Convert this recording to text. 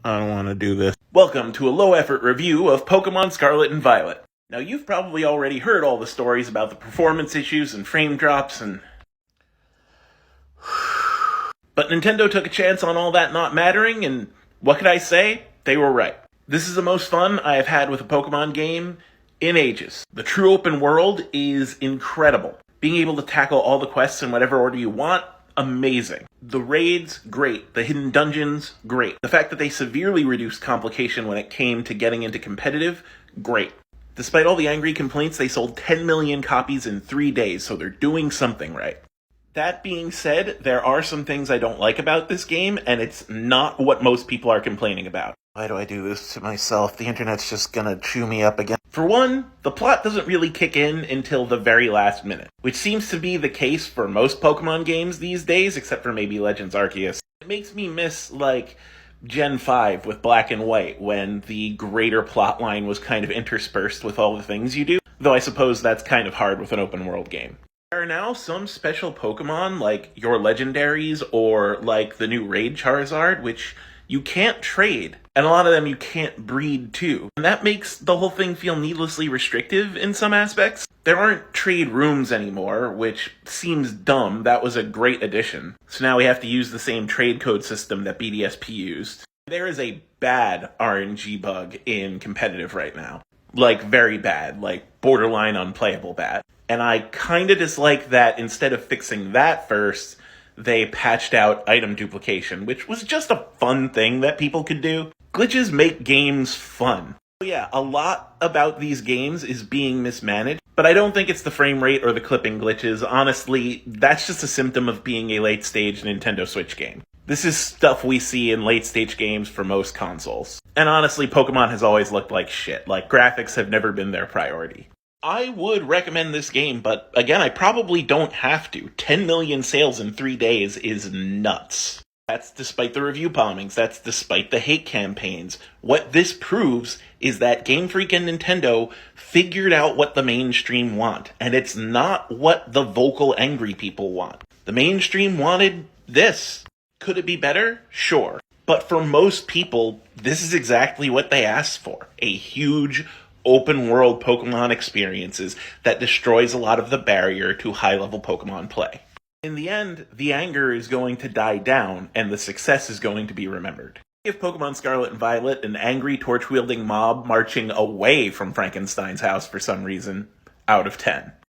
I don't want to do this. Welcome to a low-effort review of Pokemon Scarlet and Violet. Now, you've probably already heard all the stories about the performance issues and frame drops and... But Nintendo took a chance on all that not mattering, and what could I say? They were right. This is the most fun I have had with a Pokemon game in ages. The true open world is incredible. Being able to tackle all the quests in whatever order you want, amazing. The raids, great. The hidden dungeons, great. The fact that they severely reduced complication when it came to getting into competitive, great. Despite all the angry complaints, they sold 10 million copies in 3 days, so they're doing something right. That being said, there are some things I don't like about this game, and it's not what most people are complaining about. Why do I do this to myself? The internet's just gonna chew me up again. For one, the plot doesn't really kick in until the very last minute, which seems to be the case for most Pokemon games these days, except for maybe Legends Arceus. It makes me miss, Gen 5 with Black and White, when the greater plotline was kind of interspersed with all the things you do, though I suppose that's kind of hard with an open world game. There are now some special Pokemon, like your legendaries, or like the new Raid Charizard, which you can't trade, and a lot of them you can't breed too. And that makes the whole thing feel needlessly restrictive in some aspects. There aren't trade rooms anymore, which seems dumb. That was a great addition. So now we have to use the same trade code system that BDSP used. There is a bad RNG bug in competitive right now. Very bad, borderline unplayable bad. And I kinda dislike that instead of fixing that first, they patched out item duplication, which was just a fun thing that people could do. Glitches make games fun. Yeah, a lot about these games is being mismanaged, but I don't think it's the frame rate or the clipping glitches. Honestly, that's just a symptom of being a late-stage Nintendo Switch game. This is stuff we see in late-stage games for most consoles. And honestly, Pokemon has always looked like shit. Graphics have never been their priority. I would recommend this game, but again, I probably don't have to. 10 million sales in 3 days is nuts. That's despite the review bombings. That's despite the hate campaigns. What this proves is that Game Freak and Nintendo figured out what the mainstream want, and it's not what the vocal angry people want. The mainstream wanted this. Could it be better? Sure. But for most people, this is exactly what they asked for. A huge open world Pokemon experiences that destroys a lot of the barrier to high-level Pokemon play. In the end, the anger is going to die down, and the success is going to be remembered. Give Pokemon Scarlet and Violet an angry torch-wielding mob marching away from Frankenstein's house for some reason, out of 10.